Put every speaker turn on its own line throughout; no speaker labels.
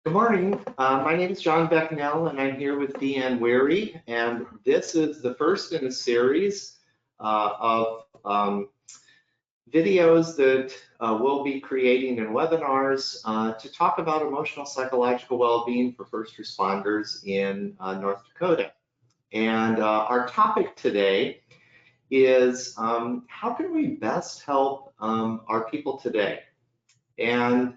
Good morning. My name is John Becknell, and I'm here with Deanne Weary, and this is the first in a series of videos that we'll be creating in webinars to talk about emotional psychological well-being for first responders in North Dakota. And our topic today is how can we best help our people today? And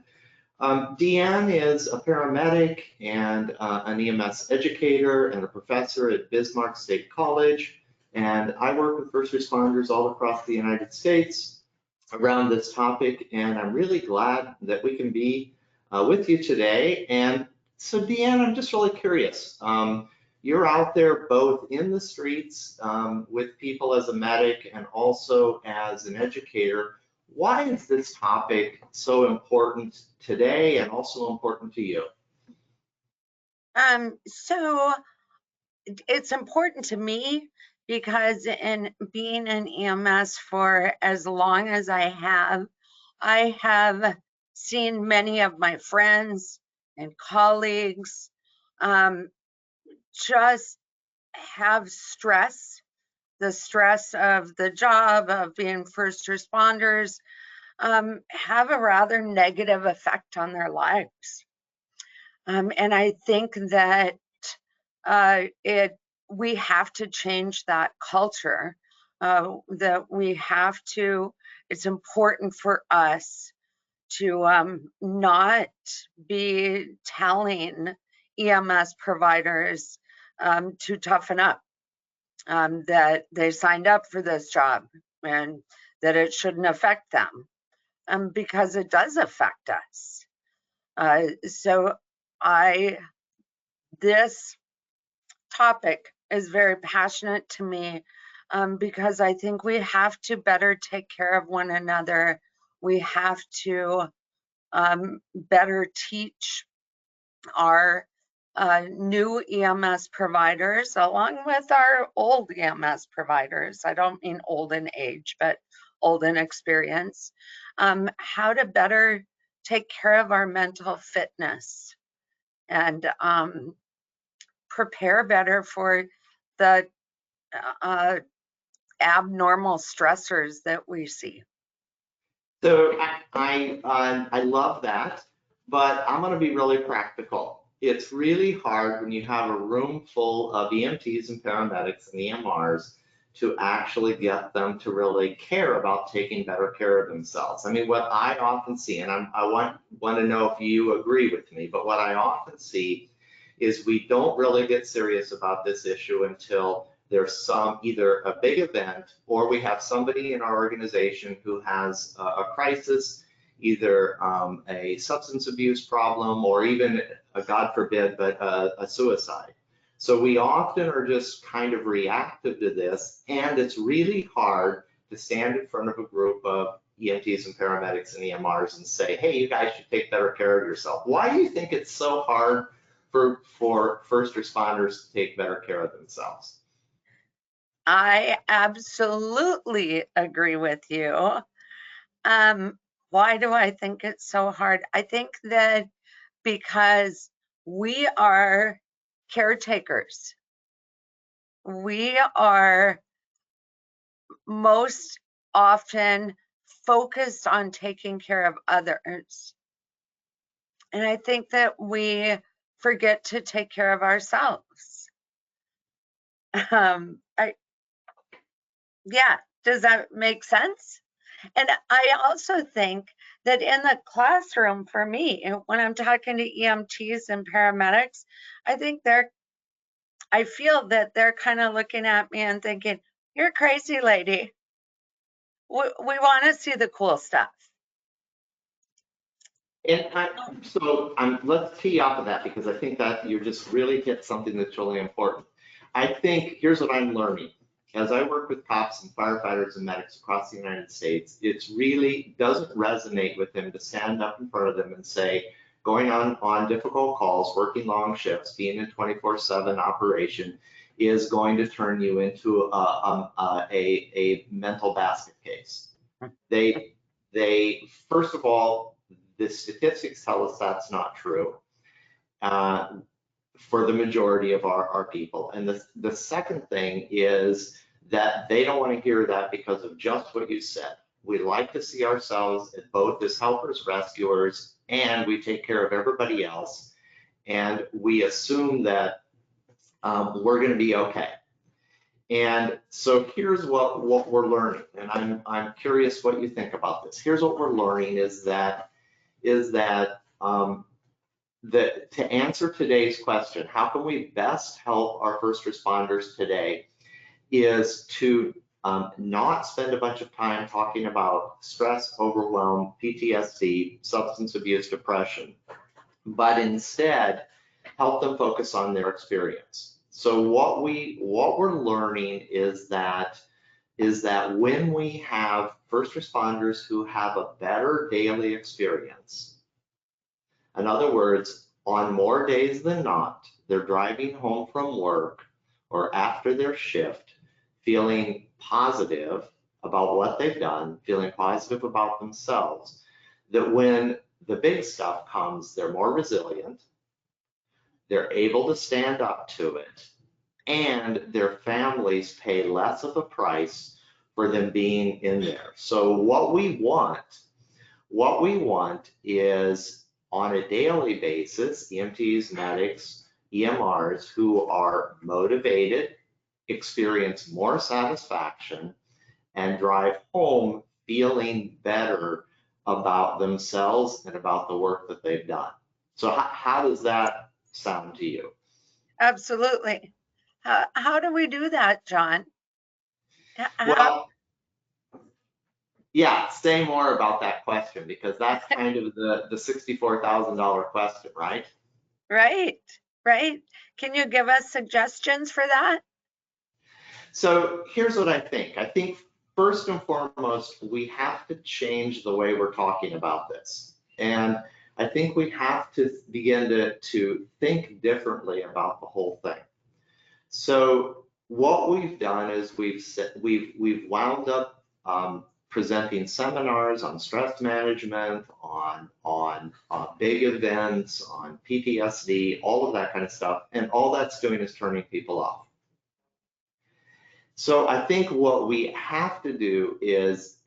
Deanne is a paramedic and an EMS educator and a professor at Bismarck State College. And I work with first responders all across the United States around this topic. And I'm really glad that we can be with you today. And so Deanne, I'm just really curious. You're out there both in the streets with people as a medic and also as an educator. Why is this topic so important today and also important to you?
So it's important to me because in being in EMS for as long as I have seen many of my friends and colleagues just have stress, the stress of the job, of being first responders, have a rather negative effect on their lives. And I think that we have to change that culture, that we have to, it's important for us to not be telling EMS providers to toughen up, that they signed up for this job and that it shouldn't affect them, because it does affect us. So this topic is very passionate to me because I think we have to better take care of one another. We have to better teach our new EMS providers along with our old EMS providers. I don't mean old in age, but old in experience, how to better take care of our mental fitness and prepare better for the abnormal stressors that we see.
So I love that, but I'm going to be really practical. It's really hard when you have a room full of EMTs and paramedics and EMRs to actually get them to really care about taking better care of themselves. I mean, what I often see, and I want to know if you agree with me, but what I often see is we don't really get serious about this issue until there's either a big event or we have somebody in our organization who has a crisis, either a substance abuse problem or even, God forbid, but a suicide. So we often are just kind of reactive to this, and it's really hard to stand in front of a group of EMTs and paramedics and EMRs and say, hey, you guys should take better care of yourself. Why do you think it's so hard for first responders to take better care of themselves?
I absolutely agree with you. Why do I think it's so hard? I think that because we are caretakers. We are most often focused on taking care of others. And I think that we forget to take care of ourselves. Yeah, does that make sense? And I also think that in the classroom, for me, when I'm talking to EMTs and paramedics, I feel that they're kind of looking at me and thinking, you're a crazy lady. We want to see the cool stuff.
And let's tee off of that, because I think that you just really hit something that's really important. I think here's what I'm learning. As I work with cops and firefighters and medics across the United States, it really doesn't resonate with them to stand up in front of them and say, going on difficult calls, working long shifts, being in 24/7 operation is going to turn you into a mental basket case. They first of all, the statistics tell us that's not true. uh, for the majority of our people. And the second thing is that they don't want to hear that because of just what you said. We like to see ourselves both as helpers, rescuers, and we take care of everybody else. And we assume that we're going to be okay. And so here's what we're learning, and I'm curious what you think about this. Here's what we're learning is that to answer today's question, how can we best help our first responders today, is to not spend a bunch of time talking about stress, overwhelm, PTSD, substance abuse, depression, but instead help them focus on their experience. So what we're learning is that when we have first responders who have a better daily experience, in other words, on more days than not, they're driving home from work or after their shift, feeling positive about what they've done, feeling positive about themselves, that when the big stuff comes, they're more resilient, they're able to stand up to it, and their families pay less of a price for them being in there. So what we want is on a daily basis, EMTs, medics, EMRs who are motivated, experience more satisfaction, and drive home feeling better about themselves and about the work that they've done. So how does that sound to you?
Absolutely. How do we do that, John? How,
Well, yeah, say more about that question because that's kind of the $64,000 question, right?
right, right. Can you give us suggestions for that?
So here's what I think. I think first and foremost, we have to change the way we're talking about this. And I think we have to begin to think differently about the whole thing. So what we've done is we've wound up presenting seminars on stress management, on big events, on PTSD, all of that kind of stuff, and all that's doing is turning people off. So I think what we have to do is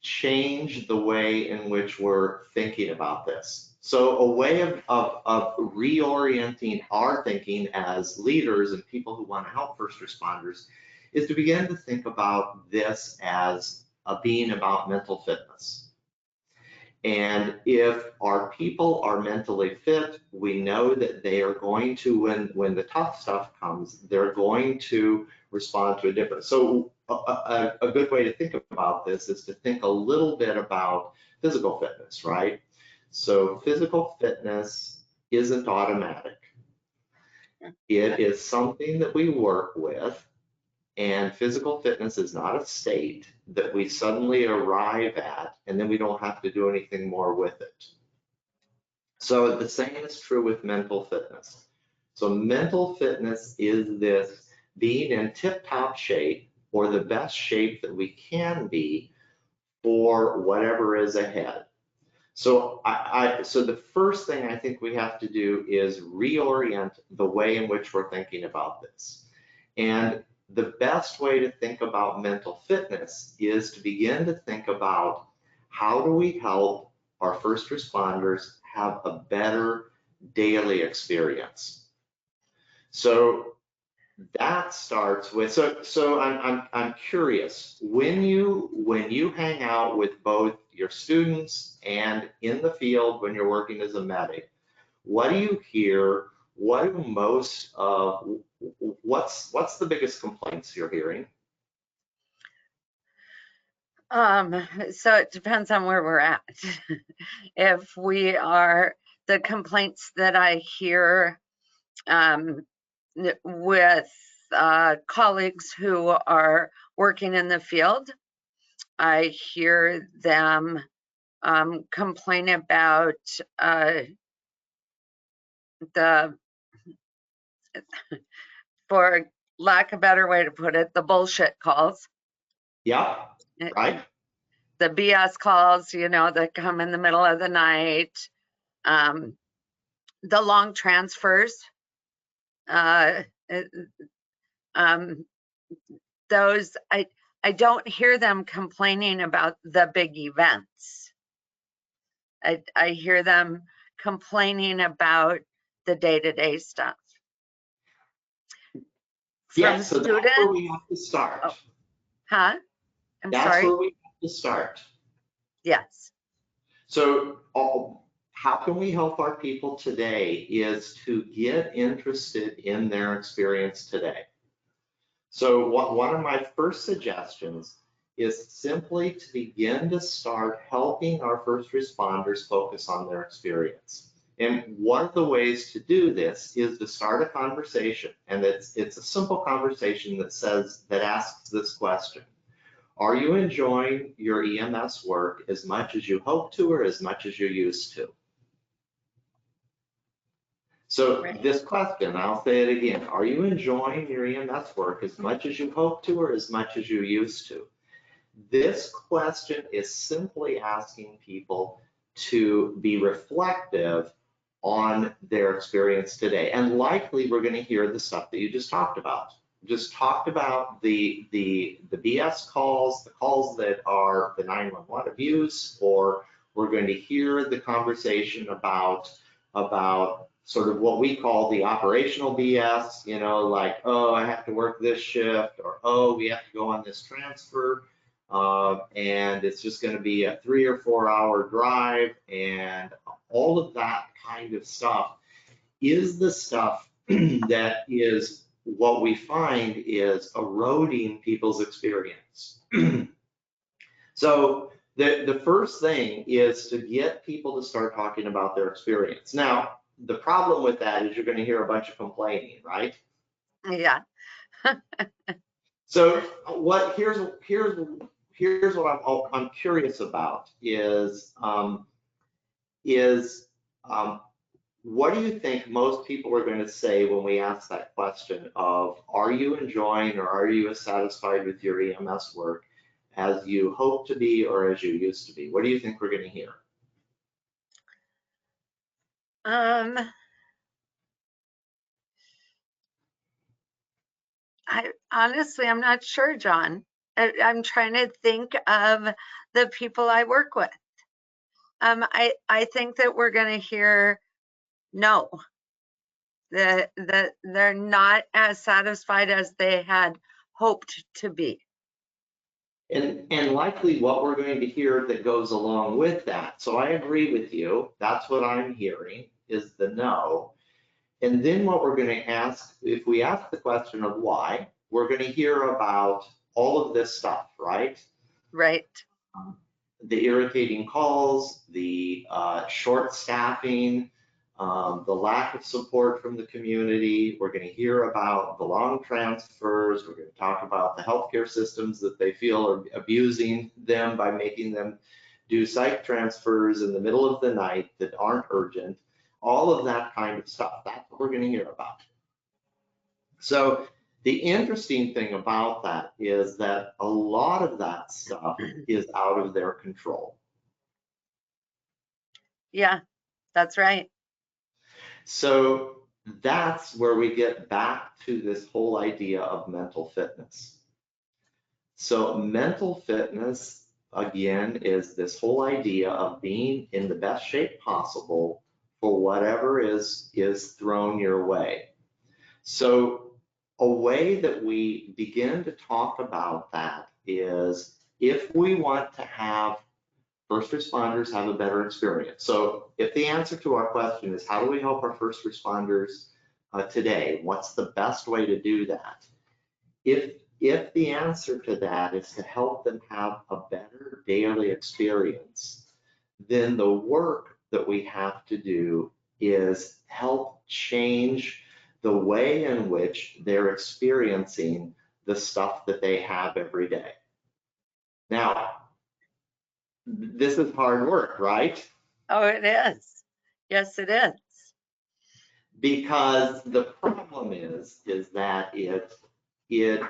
change the way in which we're thinking about this. So a way of reorienting our thinking as leaders and people who want to help first responders is to begin to think about this as being about mental fitness. And if our people are mentally fit, we know that they are going to, when the tough stuff comes, they're going to respond to a different. So a good way to think about this is to think a little bit about physical fitness, right? So physical fitness isn't automatic. It is something that we work with, and physical fitness is not a state that we suddenly arrive at and then we don't have to do anything more with it. So the same is true with mental fitness. So mental fitness is this being in tip-top shape or the best shape that we can be for whatever is ahead. So so the first thing I think we have to do is reorient the way in which we're thinking about this. And the best way to think about mental fitness is to begin to think about how do we help our first responders have a better daily experience. So that starts with, so I'm curious, when you hang out with both your students and in the field when you're working as a medic, what do you hear? What do most of what's the biggest complaints you're hearing?
So it depends on where we're at. If we are, the complaints that I hear with colleagues who are working in the field, I hear them complain about the, for lack of a better way to put it, the bullshit calls.
Yeah, right.
The BS calls, that come in the middle of the night. the long transfers, uh, those, I don't hear them complaining about the big events. I hear them complaining about the day-to-day stuff. From
Yes, so that's where
students,
we have to start.
oh, huh? I'm
That's
sorry.
where we have to start.
Yes.
So how can we help our people today is to get interested in their experience today. So one of my first suggestions is simply to begin to start helping our first responders focus on their experience. And one of the ways to do this is to start a conversation. And it's a simple conversation that asks this question. Are you enjoying your EMS work as much as you hope to or as much as you used to? So
Right.
this question, I'll say it again, are you enjoying your EMS work as much as you hope to or as much as you used to? This question is simply asking people to be reflective on their experience today. And likely we're going to hear the stuff that you just talked about. Just talked about the BS calls, the calls that are the 911 abuse, or we're going to hear the conversation about sort of what we call the operational BS, you know, like, oh, I have to work this shift, or oh, we have to go on this transfer, and it's just going to be a 3 or 4 hour drive, and all of that kind of stuff is the stuff that is what we find is eroding people's experience. So the first thing is to get people to start talking about their experience. Now, the problem with that is you're going to hear a bunch of complaining, right?
Yeah.
So here's what I'm curious about is what do you think most people are going to say when we ask that question of, are you enjoying or are you as satisfied with your EMS work as you hope to be or as you used to be? What do you think we're going to hear?
I honestly, I'm not sure, John. I'm trying to think of the people I work with. I think that we're going to hear no, that they're not as satisfied as they had hoped to be.
And likely what we're going to hear that goes along with that. So I agree with you. That's what I'm hearing is the no. And then what we're going to ask, if we ask the question of why, we're going to hear about all of this stuff, right?
Right.
The irritating calls, the short staffing, the lack of support from the community. We're going to hear about the long transfers. We're going to talk about the healthcare systems that they feel are abusing them by making them do psych transfers in the middle of the night that aren't urgent. All of that kind of stuff. That's what we're going to hear about. So the interesting thing about that is that a lot of that stuff is out of their control.
Yeah, that's right.
So that's where we get back to this whole idea of mental fitness. So mental fitness, again, is this whole idea of being in the best shape possible for whatever is thrown your way. So a way that we begin to talk about that is if we want to have first responders have a better experience. So if the answer to our question is how do we help our first responders today, what's the best way to do that? If the answer to that is to help them have a better daily experience, then the work that we have to do is help change the way in which they're experiencing the stuff that they have every day. Now, this is hard work, right?
Oh, it is. Yes, it is.
Because the problem is that it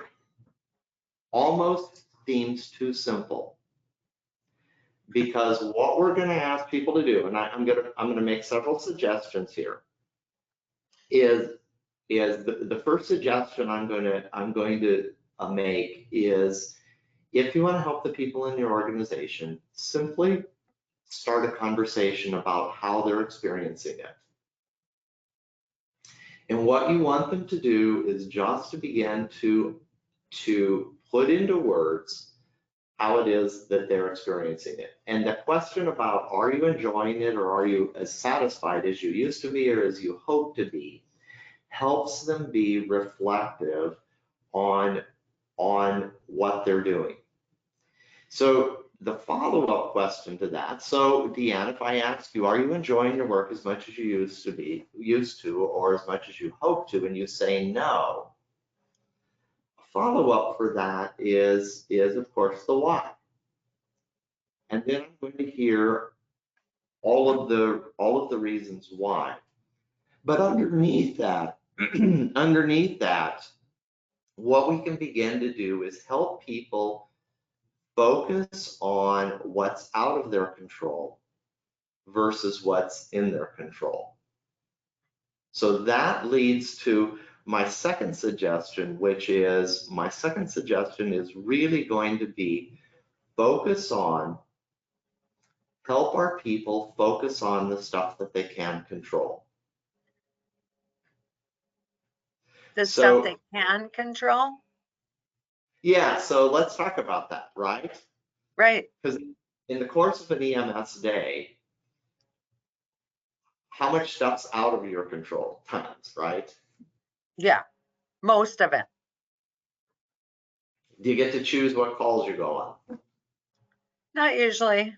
almost seems too simple. Because what we're going to ask people to do, and I'm going to make several suggestions here. is the first suggestion I'm going to make is, if you want to help the people in your organization, simply start a conversation about how they're experiencing it. And what you want them to do is just to begin to put into words how it is that they're experiencing it. And the question about, are you enjoying it, or are you as satisfied as you used to be or as you hope to be, helps them be reflective on what they're doing. So the follow-up question to that, so Deanne, if I ask you, are you enjoying your work as much as you used to, or as much as you hope to, and you say no, follow-up for that is of course the why. And then I'm going to hear all of the reasons why. But underneath that, what we can begin to do is help people focus on what's out of their control versus what's in their control. So that leads to my second suggestion, which is, really going to be help our people focus on the stuff that they can control.
The stuff they can control?
Yeah, so let's talk about that, right?
Right.
Because in the course of an EMS day, how much stuff's out of your control? Tons, right?
Yeah, most of it.
Do you get to choose what calls you go on?
Not usually.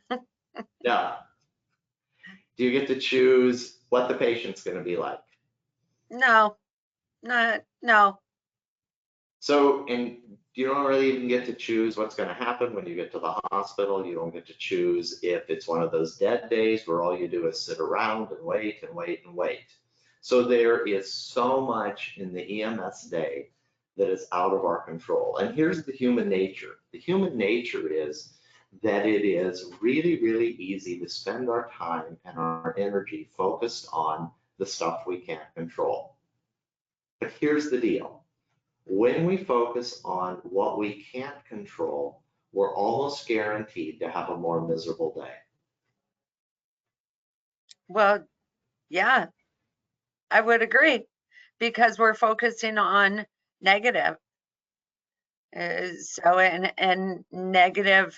Yeah. Do you get to choose what the patient's going to be like?
No, no.
So, and you don't really even get to choose what's going to happen when you get to the hospital. You don't get to choose if it's one of those dead days where all you do is sit around and wait and wait and wait. So there is so much in the EMS day that is out of our control. And here's the human nature. The human nature is that it is really, really easy to spend our time and our energy focused on the stuff we can't control. But here's the deal. When we focus on what we can't control, we're almost guaranteed to have a more miserable day.
Well, yeah, I would agree, because we're focusing on negative. So, and negative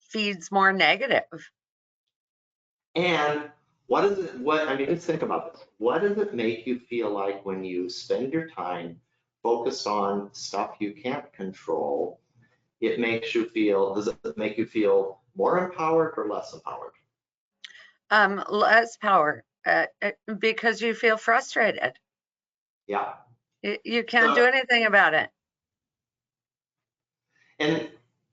feeds more negative.
And let's think about this. What does it make you feel like when you spend your time focused on stuff you can't control? Does it make you feel more empowered or less empowered?
Less power, because you feel frustrated.
Yeah.
You can't do anything about it.
And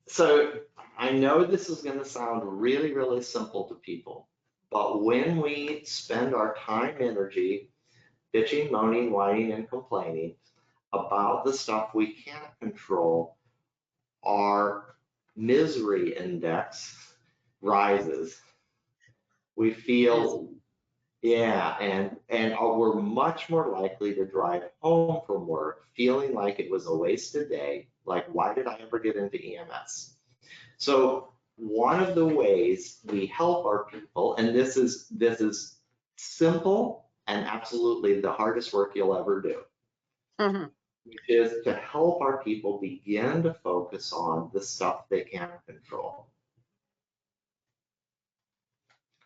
so I know this is going to sound really, really simple to people, but when we spend our time, energy, bitching, moaning, whining, and complaining about the stuff we can't control, our misery index rises. We feel, yeah, and we're much more likely to drive home from work feeling like it was a wasted day. Like, why did I ever get into EMS? So one of the ways we help our people, and this is simple and absolutely the hardest work you'll ever do, which is to help our people begin to focus on the stuff they can control.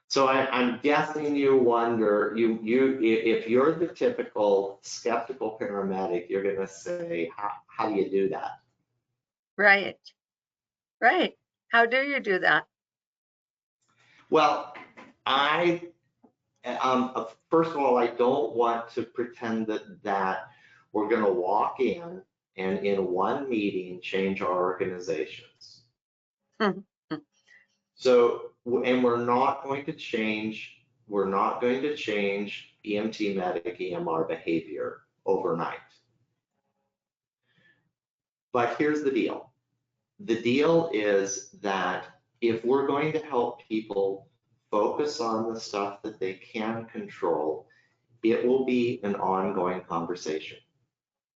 So I'm guessing you wonder, if you're the typical skeptical paramedic, you're going to say, how do you do that?
Right. Right. How do you do that?
Well, first of all, I don't want to pretend that we're going to walk in and in one meeting change our organizations. So, and we're not going to change EMT medic EMR behavior overnight. But here's the deal. The deal is that if we're going to help people focus on the stuff that they can control, it will be an ongoing conversation.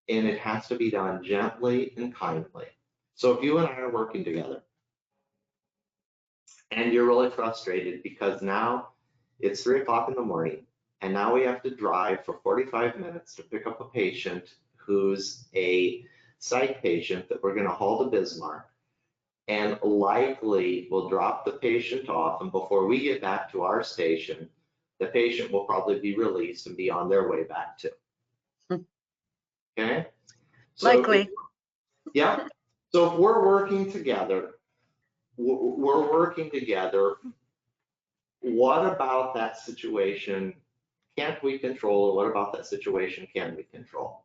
And it has to be done gently and kindly. So if you and I are working together and you're really frustrated because now it's 3 o'clock in the morning and now we have to drive for 45 minutes to pick up a patient who's a psych patient that we're going to haul to Bismarck, and likely we'll drop the patient off, and before we get back to our station, the patient will probably be released and be on their way back too. Okay? So
Likely.
yeah. So if we're working together, we're working together, what about that situation can't we control? Or what about that situation can we control?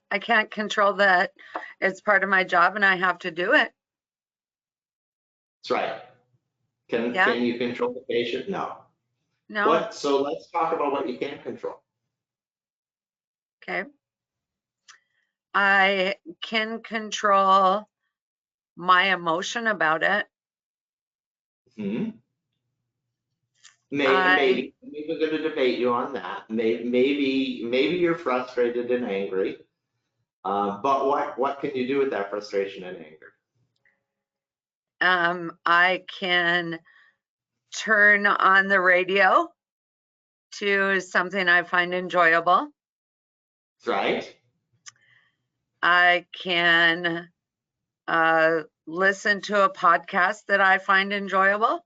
I can't control that. It's part of my job and I have to do it.
That's right. Can
Yeah.
you control the patient? No.
No.
So let's talk about what you can control.
Okay. I can control my emotion about it.
Hmm.
I
Maybe we're going to debate you on that. Maybe you're frustrated and angry. But what can you do with that frustration and anger?
I can turn on the radio to something I find enjoyable.
That's right.
I can listen to a podcast that I find enjoyable.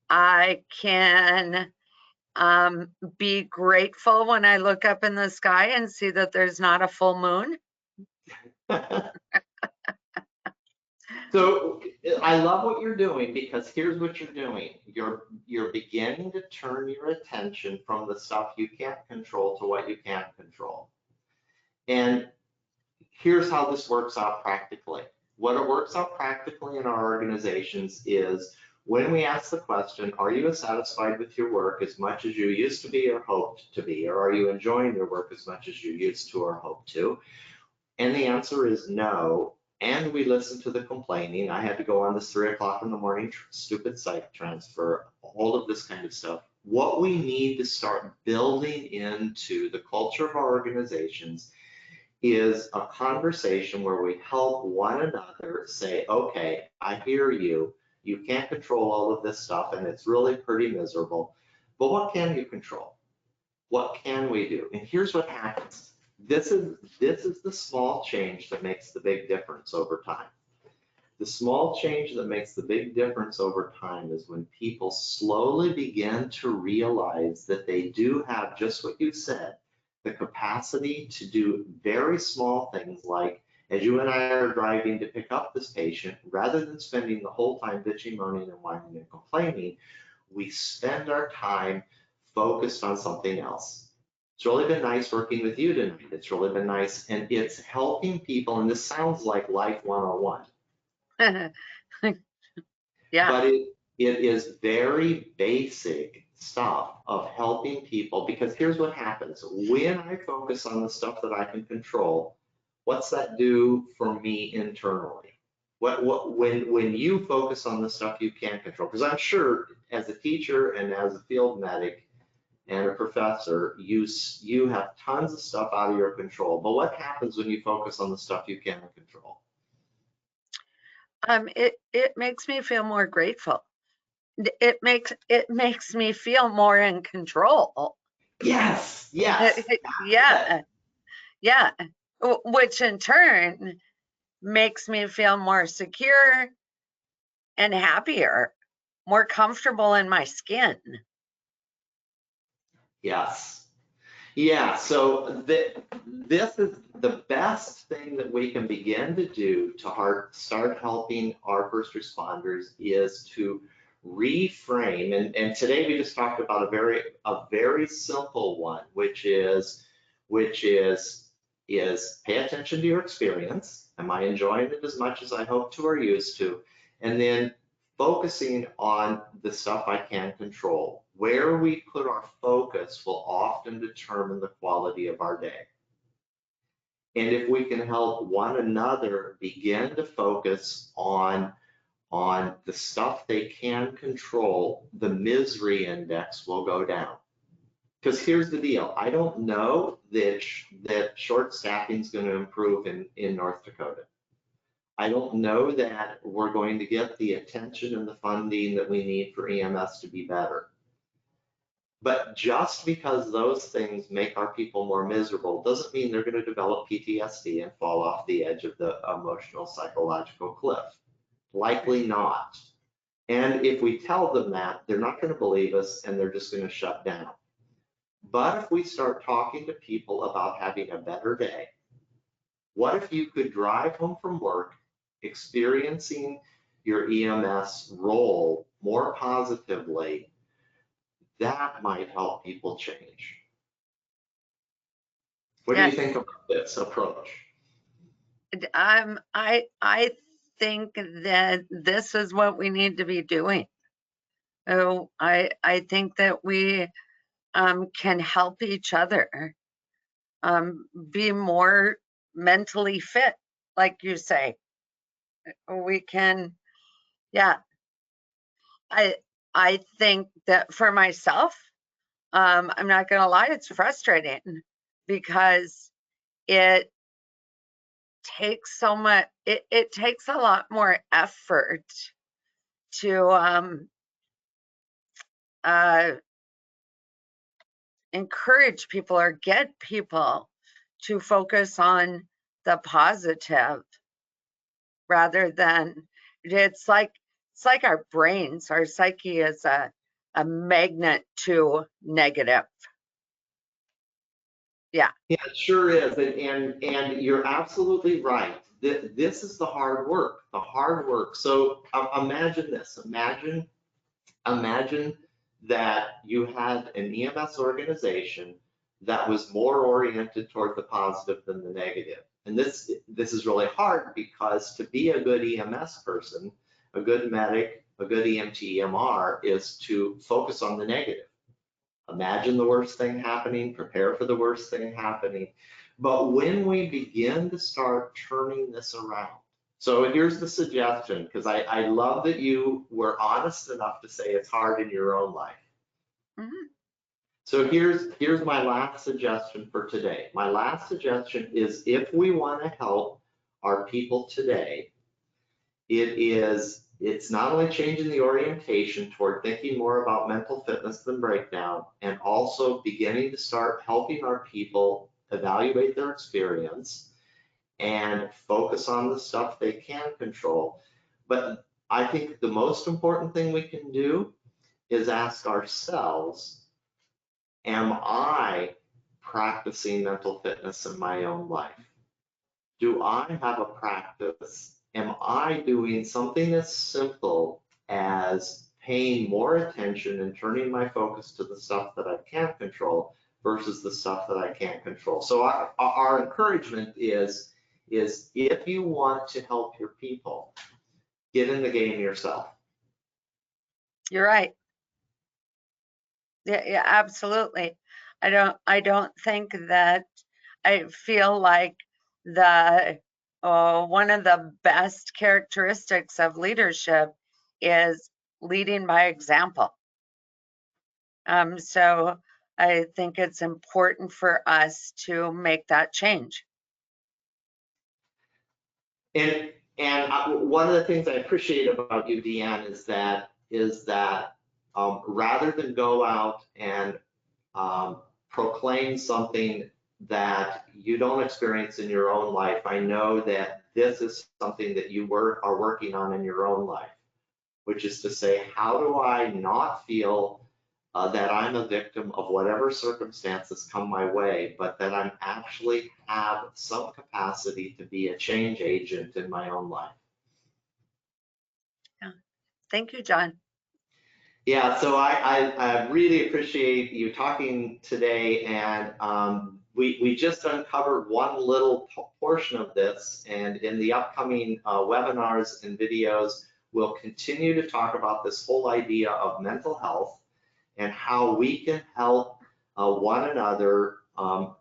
I can be grateful when I look up in the sky and see that there's not a full moon.
So I love what you're doing, because here's what you're doing. You're beginning to turn your attention from the stuff you can't control to what you can control. And here's how this works out practically. What it works out practically in our organizations is when we ask the question, are you satisfied with your work as much as you used to be or hoped to be? Or are you enjoying your work as much as you used to or hoped to? And the answer is no. And we listen to the complaining. I had to go on this 3 o'clock in the morning stupid site transfer, all of this kind of stuff. What we need to start building into the culture of our organizations is a conversation where we help one another say, okay, I hear you. You can't control all of this stuff and it's really pretty miserable. But what can you control? What can we do? And here's what happens. This is the small change that makes the big difference over time. The small change that makes the big difference over time is when people slowly begin to realize that they do have just what you said, the capacity to do very small things like, as you and I are driving to pick up this patient, rather than spending the whole time bitching, moaning, and whining and complaining, we spend our time focused on something else. It's really been nice working with you tonight. It's really been nice. And it's helping people. And this sounds like Life 101.
Yeah.
But it is very basic stuff of helping people, because here's what happens. When I focus on the stuff that I can control, what's that do for me internally? When you focus on the stuff you can't control, because I'm sure as a teacher and as a field medic and a professor, you have tons of stuff out of your control. But what happens when you focus on the stuff you can control?
It makes me feel more grateful. It makes me feel more in control.
Yes, yes.
Yeah. Yeah. Which in turn makes me feel more secure and happier, more comfortable in my skin.
Yes. Yeah, so this is the best thing that we can begin to do to start helping our first responders is to reframe. And today we just talked about a very simple one, which is pay attention to your experience. Am I enjoying it as much as I hope to or used to? And then focusing on the stuff I can control. Where we put our focus will often determine the quality of our day. And if we can help one another begin to focus on on the stuff they can control, the misery index will go down. Because here's the deal, I don't know that short staffing is going to improve in North Dakota. I don't know that we're going to get the attention and the funding that we need for EMS to be better. But just because those things make our people more miserable doesn't mean they're going to develop PTSD and fall off the edge of the emotional psychological cliff. Likely not. And if we tell them that, they're not going to believe us and they're just going to shut down. But if we start talking to people about having a better day, what if you could drive home from work experiencing your EMS role more positively? That might help people change. What do you
Yes.
think about this approach?
I think that this is what we need to be doing. Oh, I think that we can help each other be more mentally fit, like you say. We can, yeah. I think that for myself, I'm not gonna lie, it's frustrating because it takes so much, it takes a lot more effort to uh, encourage people or get people to focus on the positive rather than it's like our brains, our psyche is a magnet to negative. Yeah.
Yeah, it sure is. And you're absolutely right. This is the hard work, the hard work. So imagine this, imagine that you had an EMS organization that was more oriented toward the positive than the negative. And this is really hard because to be a good EMS person, a good medic, a good EMT, EMR is to focus on the negative. Imagine the worst thing happening, prepare for the worst thing happening. But when we begin to start turning this around, so here's the suggestion, because I love that you were honest enough to say it's hard in your own life.
Mhm.
So here's my last suggestion for today. My last suggestion is if we want to help our people today, it's not only changing the orientation toward thinking more about mental fitness than breakdown, and also beginning to start helping our people evaluate their experience and focus on the stuff they can control. But I think the most important thing we can do is ask ourselves, am I practicing mental fitness in my own life? Do I have a practice? Am I doing something as simple as paying more attention and turning my focus to the stuff that I can't control versus the stuff that I can't control? So our encouragement is if you want to help your people, get in the game yourself.
You're right. Yeah, absolutely. I don't think that I feel like the one of the best characteristics of leadership is leading by example. So I think it's important for us to make that change.
And one of the things I appreciate about you, Deanne, is that rather than go out and proclaim something that you don't experience in your own life, I know that this is something that you are working on in your own life, which is to say, how do I not feel that I'm a victim of whatever circumstances come my way, but that I'm actually have some capacity to be a change agent in my own life.
Yeah. Thank you, John.
Yeah, so I really appreciate you talking today, and we just uncovered one little portion of this, and in the upcoming webinars and videos, we'll continue to talk about this whole idea of mental health and how we can help one another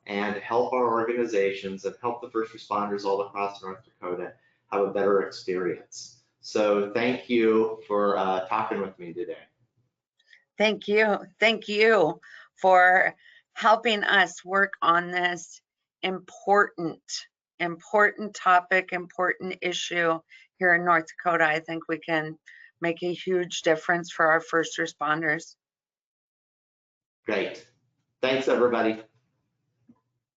and help our organizations and help the first responders all across North Dakota have a better experience. So thank you for talking with me today.
Thank you. Thank you for helping us work on this important topic, important issue here in North Dakota. I think we can make a huge difference for our first responders.
Great. Thanks, everybody.